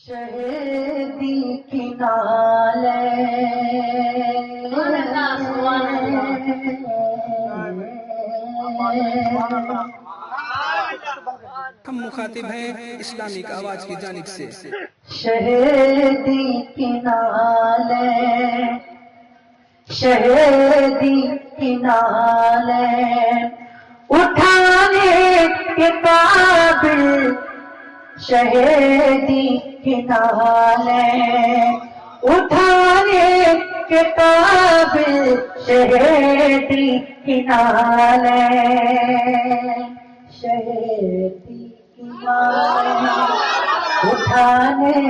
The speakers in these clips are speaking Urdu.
شہیدی کی نالے ہم مخاطب ہیں اسلامک آواز کی جانب سے۔ شہیدی کی نالے شہیدی کی نالے اٹھانے کے قابل شہیدی کی نالے اٹھانے کے قابل شہیدی کی نالے شہیدی کی نالے اٹھانے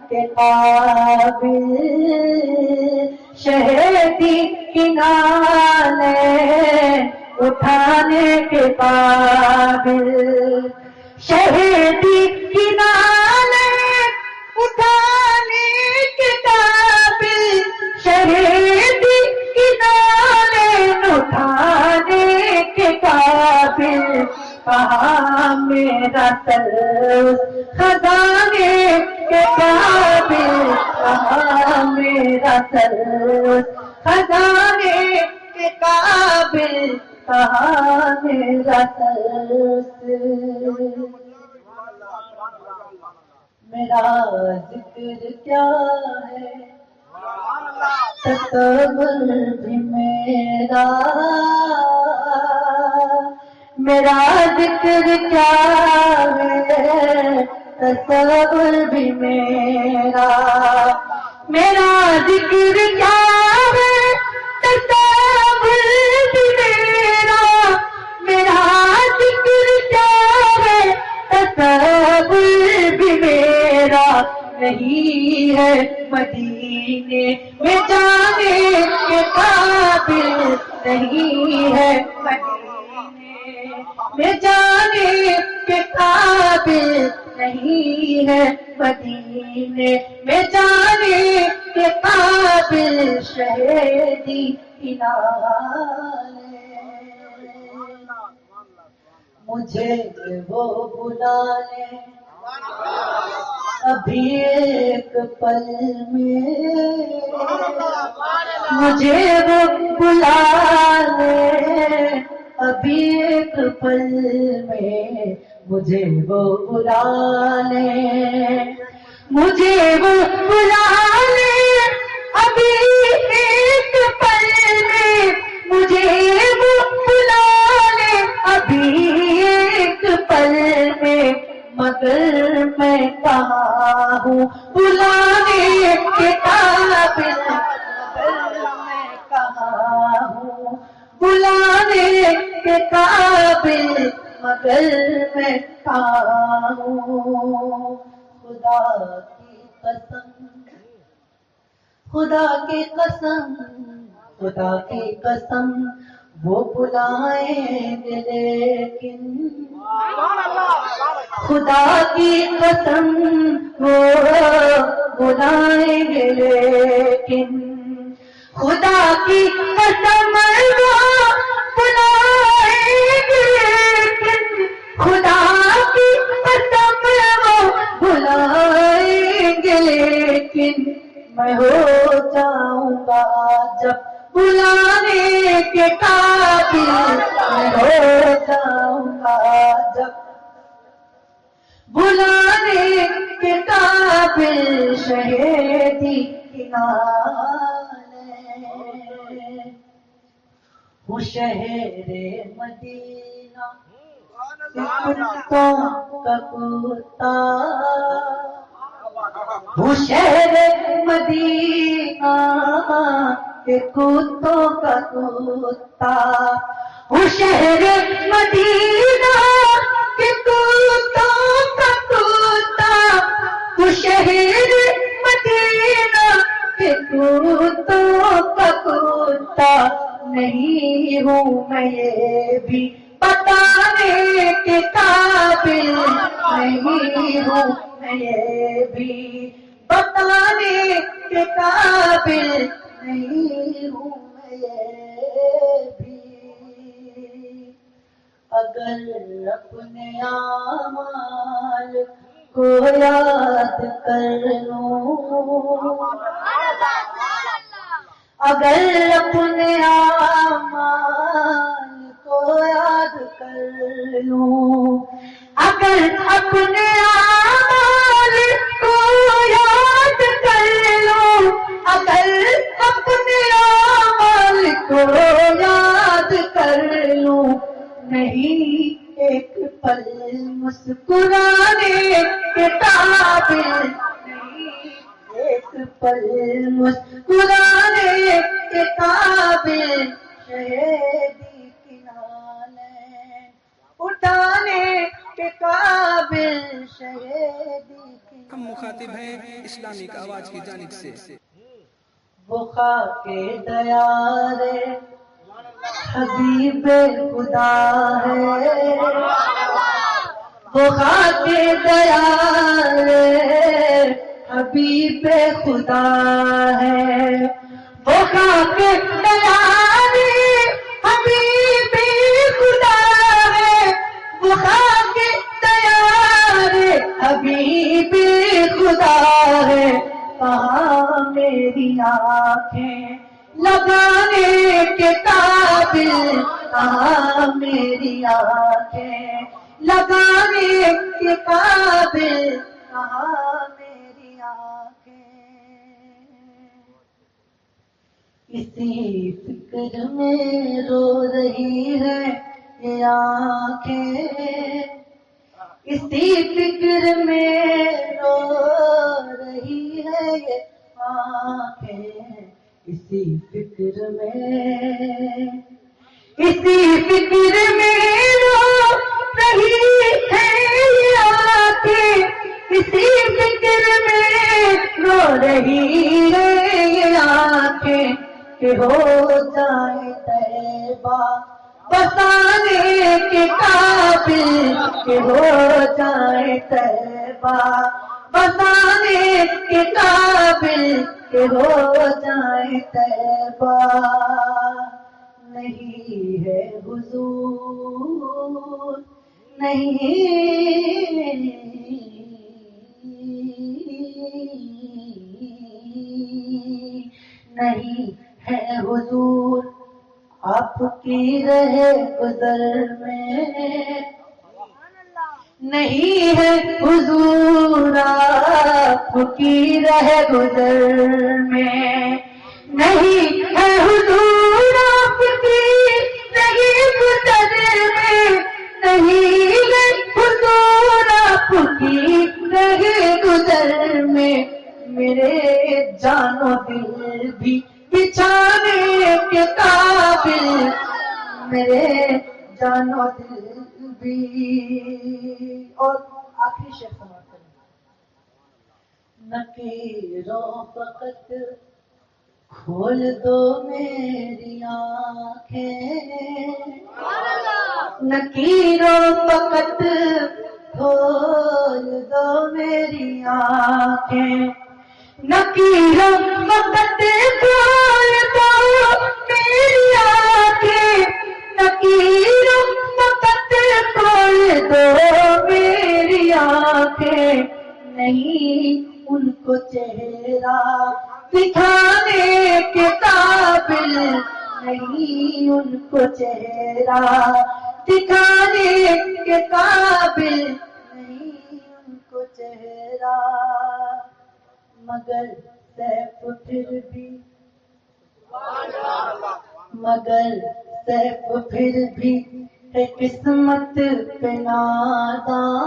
کے قابل شہیدی کی نالے اٹھانے کے قابل شہیدی کی نالے اٹھانے کے قابل شہیدی کی نالے اٹھانے کے قابل کہاں میرا سر خزانے کے قابل کہاں میرا سر خزانے کے قابل کہاں میرا سر میرا ذکر کیا ہے تصور بھی میرا میرا ذکر کیا ہے تصور بھی میرا میرا ذکر کیا ہے تصور بھی میرا میرا ذکر کیا ہے تصور بھی میرا نہیں ہے مدینے میں جانے کے قابل نہیں ہے مدینے میں جانے کے قابل نہیں ہے مدینے میں جانے کے قابل شہیدی کی نالے مجھے وہ بلا لے ابھی ایک پل میں مجھے وہ بلا لے ابھی ایک پل میں مجھے وہ بلا لے مجھے وہ بلا لے ابھی ایک پل میں مجھے وہ بلا لے ابھی ایک پل میں مگر میں کہاں ہوں بلانے کے قابل مگر میں کہاں ہوں بلانے کے قابل مگر میں کہاں ہوں خدا کی قسم خدا کی قسم خدا کی قسم وہ بلائیں گے لیکن خدا کی قسم وہ بلائیں گے لیکن خدا کی قسم وہ بلائیں گے لیکن خدا کی قسم وہ بلائیں گے لیکن میں ہو جاؤں گا جب بلانے کے قابل میں ہو جاؤں گا جب بلانے کے قابل شہیدی کی نالے ہوں شہر مدینہ کتوں کا کتا ہوں شہر مدینہ کے کتوں کا کتا ہوں شہر مدینہ کے کتوں کا کتا ہوں شہر مدینہ کے کتوں کا کتا نہیں ہوں میں یہ بھی بتانے کے قابل نہیں ہوں میں یہ بھی بتانے کے قابل نہیں ہوں میں یہ بھی اگر اپنے اعمال کو یاد کر لوں، اگر اپنے اعمال کو یاد کر لوں، اگر اپنے اعمال کو یاد کر لوں، اگر اپنے اعمال کو یاد کر لوں، نہیں ایک پل مسکرانے کے قابل، نہیں ایک پل مسکرانے کے قابل، شہیدی کی نالیں اٹھانے کے قابل، شہیدی کی ہم مخاطب ہیں اسلامک آواز کی جانب سے۔ وہ خاک دیار حبیب خدا ہے، وہ خاک دیار حبیب خدا ہے، وہ خاک دیار حبیب خدا ہے، وہ خاک دیار حبیب خدا ہے، کہاں میری آنکھیں لگانے کے قابل، کہاں میری آنکھیں لگانے کے قابل، کہاں میری آنکھیں، اسی فکر میں رو رہی ہے یہ آنکھیں، اسی فکر میں رو رہی ہے یہ آنکھیں، اسی فکر میں، اسی فکر میں رو رہی ہے یہ آنکھیں، اسی فکر میں رو رہی ہے یہ آنکھیں، کہ ہو جائے طیبہ بسانے کے قابل، کہ ہو جائے طیبہ بسانے کے قابل، کہ ہو جائے طیبہ، نہیں ہے حضور نہیں ہے حضور آپ کی رہے گزر میں، نہیں ہے حضور آپ کی رہے گزر میں، نہیں ہے حضور آپ کی رہے گزر میں، نہیں ہے حضور آپ کی رہے گزر میں، میرے جان و دل بھی بچھانے کے قابل، میرے جان و دل بھی، اور آخری شعر سماعت کریں، نکیروں فقط کھول دو میری آنکھیں، نکیروں فقط کھول دو میری آنکھیں، نکیروں فقط کھول دو میری آنکھیں، نکیروں فقط کھول دو میری آنکھیں، نہیں ان کو چہرہ دکھانے کے قابل، نہیں ان کو چہرہ دکھانے کے قابل، نہیں ان کو چہرہ، مگر سیف پھر بھی، مگر سیف پھر بھی ہے قسمت پہ ناداں،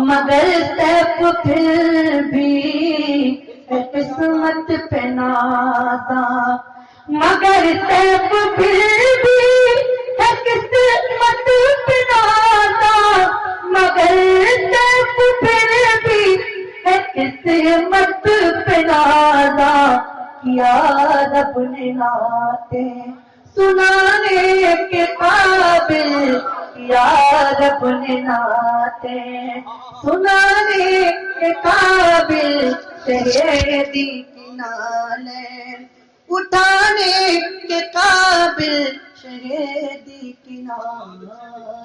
مگر سیف پھر بھی ہے قسمت پہ ناداں، مگر سیف پھر بھی ہے قسمت پہ ناداں، مگر سیف پھر بھی ہے قسمت پہ ناداں، کیا رب نے نعتیں سنانے کے قابل، کیا رب نے نعتیں سنانے کے قابل، شہیدی کی نالیں اٹھانے کے قابل، شہیدی کی نالیں